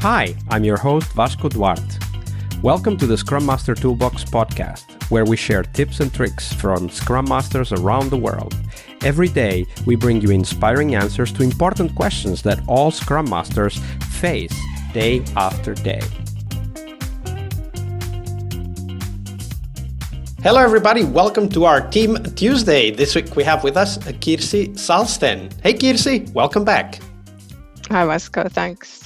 Hi, I'm your host Vasco Duarte. Welcome to the Scrum Master Toolbox podcast, where we share tips and tricks from Scrum Masters around the world. Every day, we bring you inspiring answers to important questions that all Scrum Masters face day after day. Hello everybody, welcome to our Team Tuesday. This week we have with us Kirsi Salsten. Hey Kirsi, welcome back. Hi Vasco, thanks.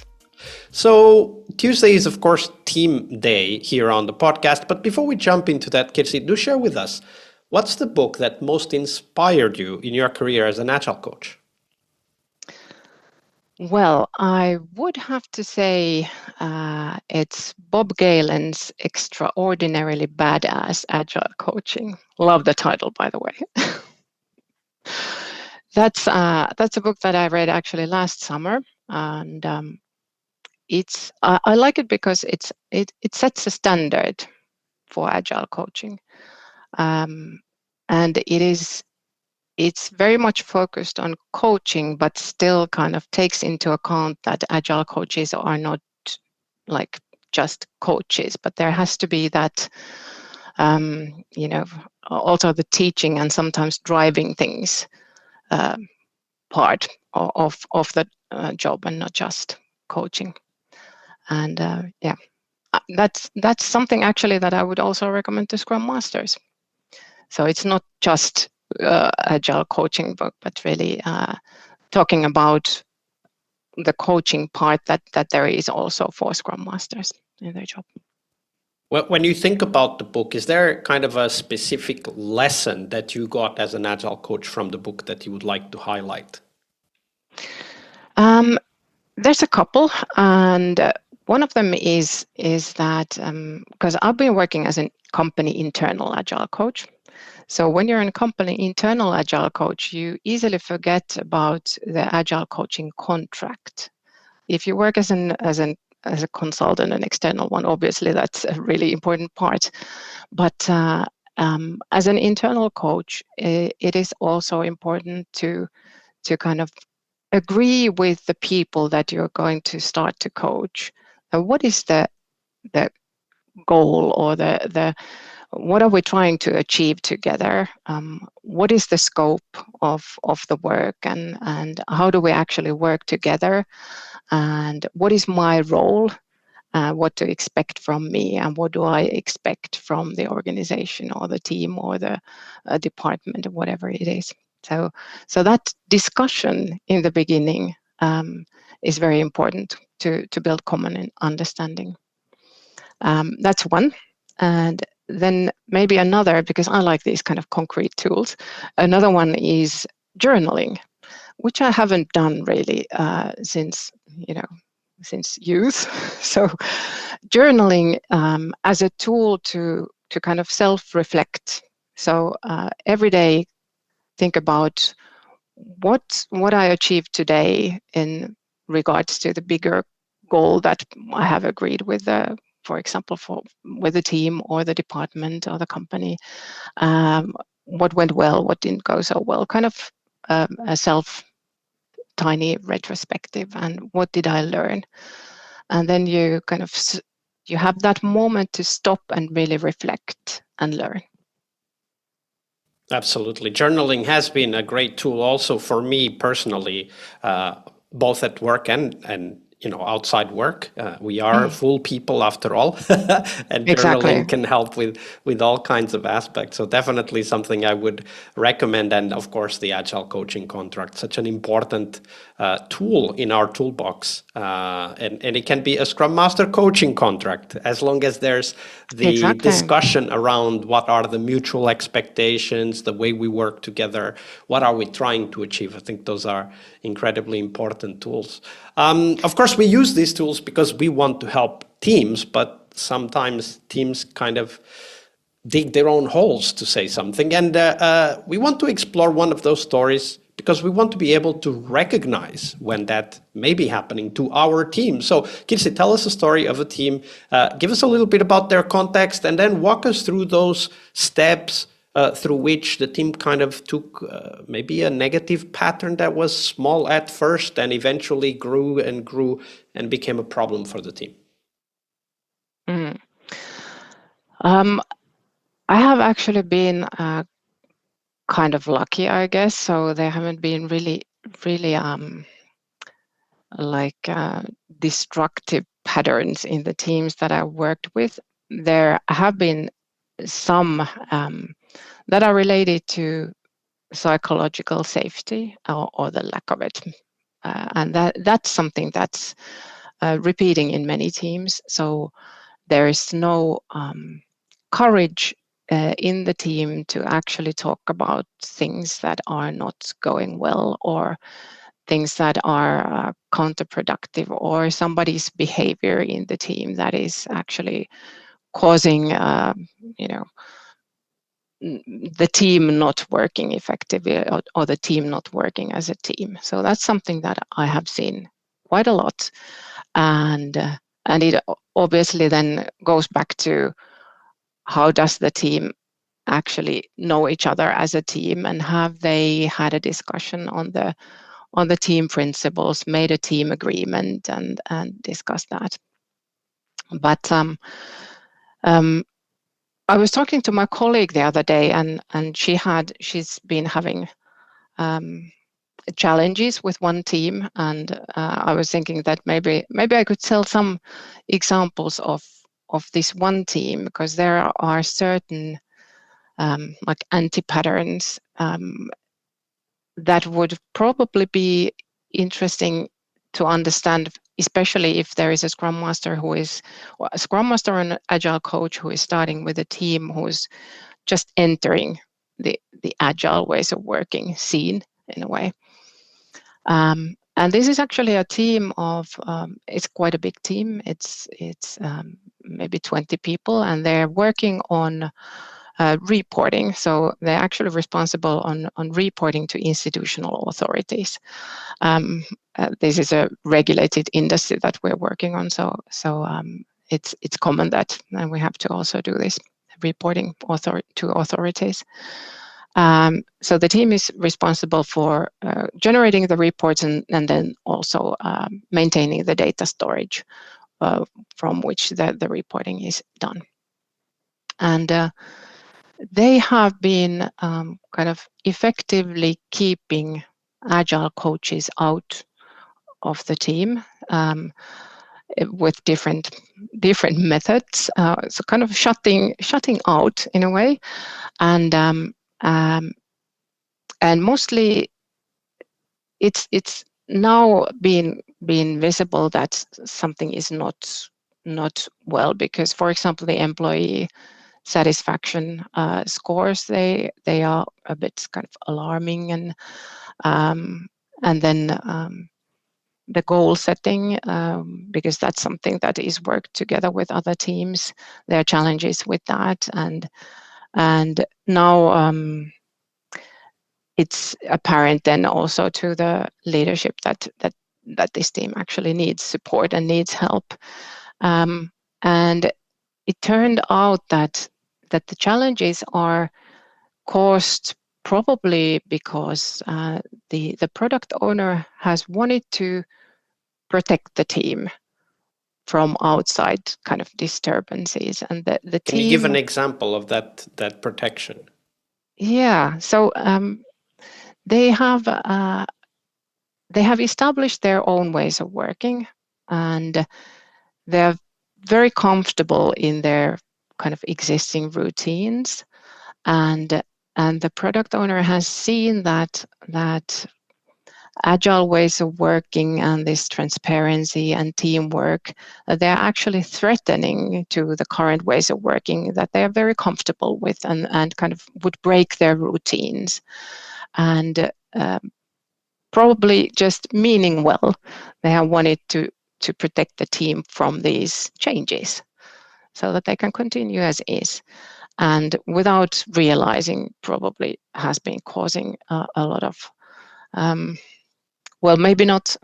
So Tuesday is of course Team Day here on the podcast, but before we jump into that, Kirsi, do share with us, what's the book that most inspired you in your career as an Agile coach? Well, I would have to say it's Bob Galen's Extraordinarily Badass Agile Coaching. Love the title, by the way. That's a book that I read actually last summer, and I like it because it sets a standard for Agile coaching, and it's very much focused on coaching, but still kind of takes into account that Agile coaches are not like just coaches, but there has to be that, also the teaching and sometimes driving things part of the job and not just coaching. And that's something actually that I would also recommend to Scrum Masters. So it's not just Agile coaching book, but really talking about the coaching part that there is also for Scrum Masters in their job. Well, when you think about the book, is there kind of a specific lesson that you got as an Agile coach from the book that you would like to highlight? There's a couple, and one of them is that because I've been working as a company internal Agile coach. So when you're in a company internal Agile coach, you easily forget about the Agile coaching contract. If you work as a consultant, an external one, obviously that's a really important part. But as an internal coach, it is also important to kind of agree with the people that you're going to start to coach. What is the goal, or the what are we trying to achieve together? What is the scope of the work, and how do we actually work together? And what is my role? What to expect from me, and what do I expect from the organization or the team or the department or whatever it is. So that discussion in the beginning is very important to build common understanding. That's one. And then maybe another, because I like these kind of concrete tools, another one is journaling, which I haven't done really since youth. So journaling as a tool to kind of self-reflect. So every day think about what I achieved today in regards to the bigger goal that I have agreed with for example, with the team or the department or the company, what went well, what didn't go so well, kind of a tiny retrospective, and what did I learn? And then you have that moment to stop and really reflect and learn. Absolutely. Journaling has been a great tool also for me personally, both at work and outside work. We are full people after all, and Exactly. Journaling can help with all kinds of aspects. So definitely something I would recommend. And of course, the Agile coaching contract, such an important tool in our toolbox. And it can be a Scrum Master coaching contract, as long as there's the discussion around what are the mutual expectations, the way we work together, what are we trying to achieve. I think those are incredibly important tools. Of course, we use these tools because we want to help teams, but sometimes teams kind of dig their own holes, to say something. And we want to explore one of those stories because we want to be able to recognize when that may be happening to our team. So, Kirsi, tell us a story of a team. Give us a little bit about their context, and then walk us through those steps through which the team kind of took maybe a negative pattern that was small at first and eventually grew and became a problem for the team? Mm. I have actually been kind of lucky, I guess. So there haven't been really destructive patterns in the teams that I worked with. There have been some that are related to psychological safety or the lack of it. And that's something that's repeating in many teams. So there is no courage in the team to actually talk about things that are not going well, or things that are counterproductive, or somebody's behavior in the team that is actually causing the team not working effectively, or the team not working as a team. So that's something that I have seen quite a lot, and it obviously then goes back to how does the team actually know each other as a team, and have they had a discussion on the team principles, made a team agreement, and discussed that. But I was talking to my colleague the other day, and she's been having challenges with one team, and I was thinking that maybe I could tell some examples of this one team, because there are certain like anti-patterns that would probably be interesting to understand, especially if there is a Scrum Master or an Agile coach who is starting with a team who's just entering the Agile ways of working scene in a way. And this is actually a team of, it's quite a big team. It's maybe 20 people, and they're working on reporting. So they're actually responsible on reporting to institutional authorities. This is a regulated industry that we're working on. So it's common that we have to also do this reporting to authorities. So the team is responsible for generating the reports and then also maintaining the data storage from which the reporting is done. And they have been kind of effectively keeping Agile coaches out of the team with different methods. So kind of shutting out in a way, and mostly it's now being visible that something is not well, because, for example, the employee satisfaction scores, they are a bit kind of alarming, and then the goal setting, because that's something that is worked together with other teams. There are challenges with that, and now it's apparent then also to the leadership that this team actually needs support and needs help. And it turned out that the challenges are caused probably because the product owner has wanted to protect the team from outside kind of disturbances, and the team. Can you give an example of that protection? Yeah. So they have established their own ways of working, and they're very comfortable in their kind of existing routines, and the product owner has seen that Agile ways of working and this transparency and teamwork, they're actually threatening to the current ways of working that they are very comfortable with, and kind of would break their routines. And probably just meaning well, they have wanted to protect the team from these changes so that they can continue as is. And without realizing, probably has been causing a lot of, well, maybe not,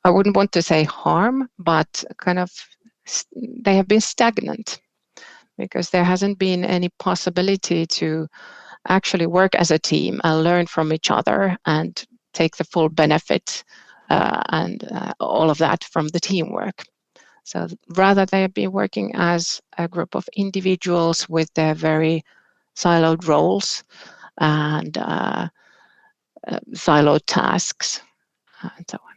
I wouldn't want to say harm, but kind of they have been stagnant, because there hasn't been any possibility to actually work as a team and learn from each other and take the full benefit and all of that from the teamwork. So rather they be working as a group of individuals with their very siloed roles and siloed tasks and so on.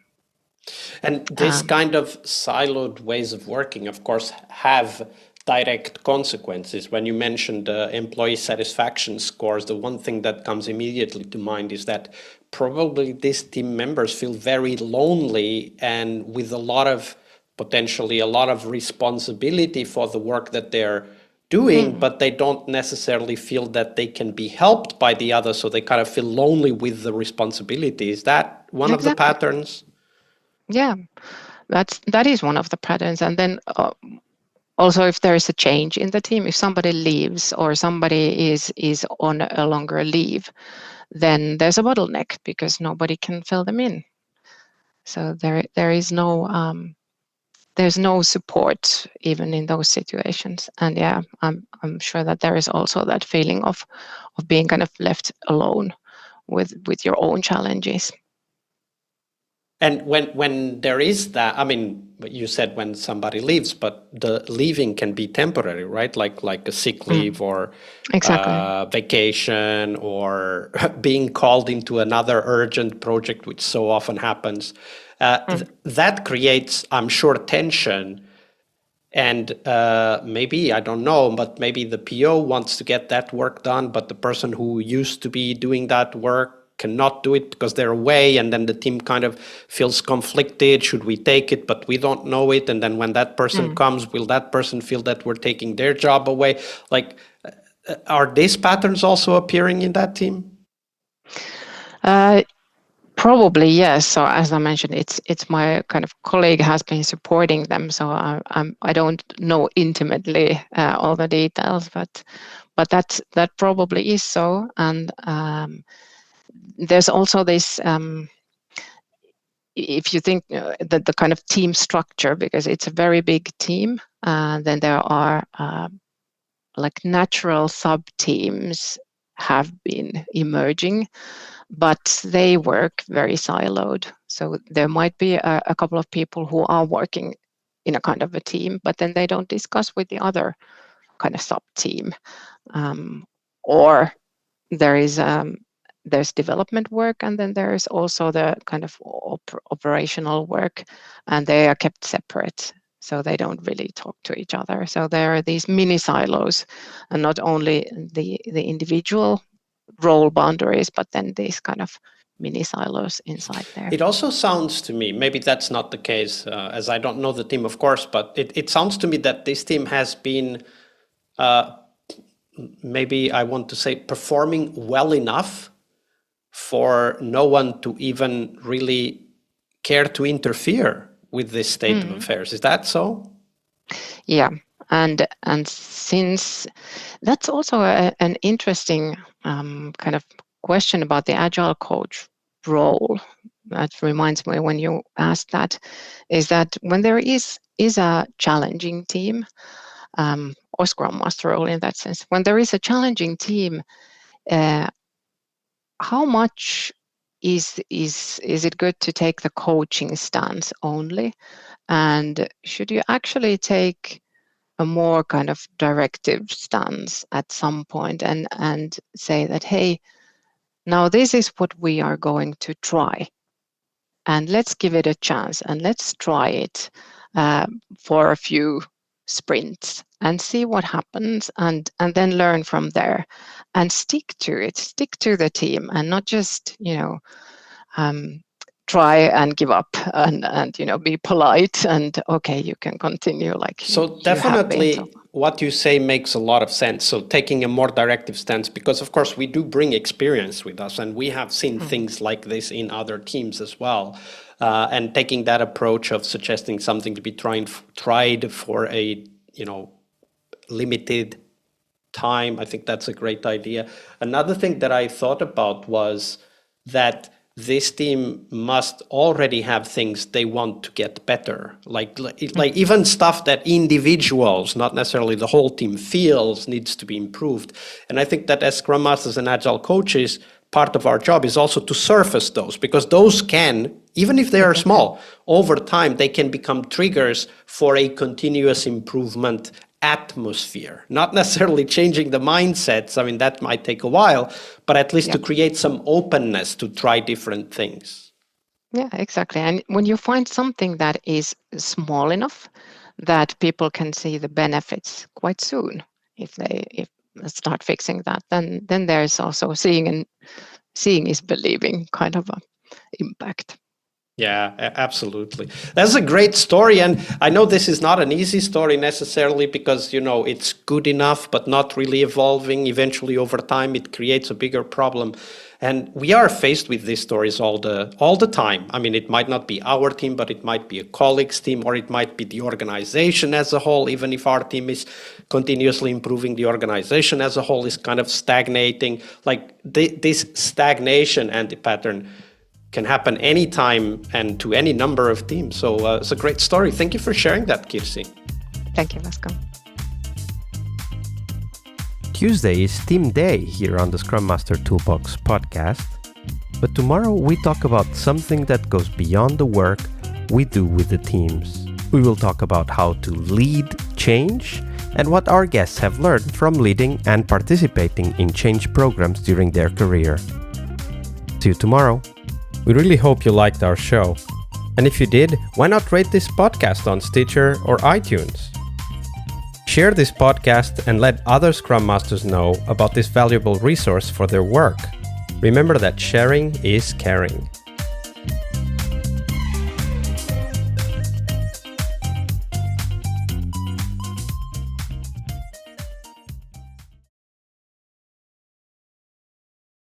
And this kind of siloed ways of working, of course, have direct consequences. When you mentioned employee satisfaction scores, the one thing that comes immediately to mind is that probably these team members feel very lonely and with potentially a lot of responsibility for the work that they're doing, but they don't necessarily feel that they can be helped by the others, so they kind of feel lonely with the responsibility. Is that one of the patterns? Yeah, that is one of the patterns. And then also, if there is a change in the team, if somebody leaves or somebody is on a longer leave, then there's a bottleneck because nobody can fill them in. So there is no there's no support even in those situations. And yeah, I'm sure that there is also that feeling of being kind of left alone with your own challenges. And when there is that, I mean, you said when somebody leaves, but the leaving can be temporary, right? Like a sick leave or vacation or being called into another urgent project, which so often happens. That creates, I'm sure, tension. And maybe, I don't know, but maybe the PO wants to get that work done, but the person who used to be doing that work cannot do it because they're away, and then the team kind of feels conflicted. Should we take it, but we don't know it? And then when that person comes, will that person feel that we're taking their job away? Like, are these patterns also appearing in that team? Probably yes. So as I mentioned, it's my kind of colleague has been supporting them. So I don't know intimately all the details, but that probably is so. And there's also this. If you think that the kind of team structure, because it's a very big team, then there are like natural sub teams have been emerging, but they work very siloed. So there might be a couple of people who are working in a kind of a team, but then they don't discuss with the other kind of sub team. Or there's development work, and then there's also the kind of operational work, and they are kept separate. So they don't really talk to each other. So there are these mini silos, and not only the individual role boundaries, but then these kind of mini silos inside there. It also sounds to me, maybe that's not the case, as I don't know the team, of course, but it sounds to me that this team has been, maybe I want to say, performing well enough for no one to even really care to interfere with this state of affairs. Is that so? Yeah, and since that's also an interesting kind of question about the agile coach role. That reminds me when you asked that, is that when there is a challenging team, or Scrum Master role in that sense, when there is a challenging team, how much is it good to take the coaching stance only, and should you actually take a more kind of directive stance at some point and say that, hey, now this is what we are going to try, and let's give it a chance, and let's try it for a few sprints and see what happens, and then learn from there, and stick to it, stick to the team, and not just try and give up and be polite and okay, you can continue like so definitely what you say makes a lot of sense. So taking a more directive stance, because of course we do bring experience with us, and we have seen things like this in other teams as well, and taking that approach of suggesting something to be tried for a limited time, I think that's a great idea. Another thing that I thought about was that this team must already have things they want to get better, like even stuff that individuals, not necessarily the whole team, feels needs to be improved. And I think that as Scrum Masters and Agile coaches, part of our job is also to surface those, because those can, even if they are small, over time they can become triggers for a continuous improvement atmosphere, not necessarily changing the mindsets. I mean, that might take a while, but at least to create some openness to try different things. Yeah, exactly. And when you find something that is small enough that people can see the benefits quite soon, if they start fixing that, then there's also seeing is believing kind of a impact. Yeah, absolutely. That's a great story. And I know this is not an easy story necessarily, because, it's good enough, but not really evolving. Eventually, over time, it creates a bigger problem. And we are faced with these stories all the time. I mean, it might not be our team, but it might be a colleague's team, or it might be the organization as a whole. Even if our team is continuously improving, the organization as a whole is kind of stagnating. Like this stagnation anti-pattern can happen anytime and to any number of teams. So it's a great story. Thank you for sharing that, Kirsi. Thank you, Vasco. Tuesday is Team Day here on the Scrum Master Toolbox podcast. But tomorrow we talk about something that goes beyond the work we do with the teams. We will talk about how to lead change and what our guests have learned from leading and participating in change programs during their career. See you tomorrow. We really hope you liked our show. And if you did, why not rate this podcast on Stitcher or iTunes? Share this podcast and let other Scrum Masters know about this valuable resource for their work. Remember that sharing is caring.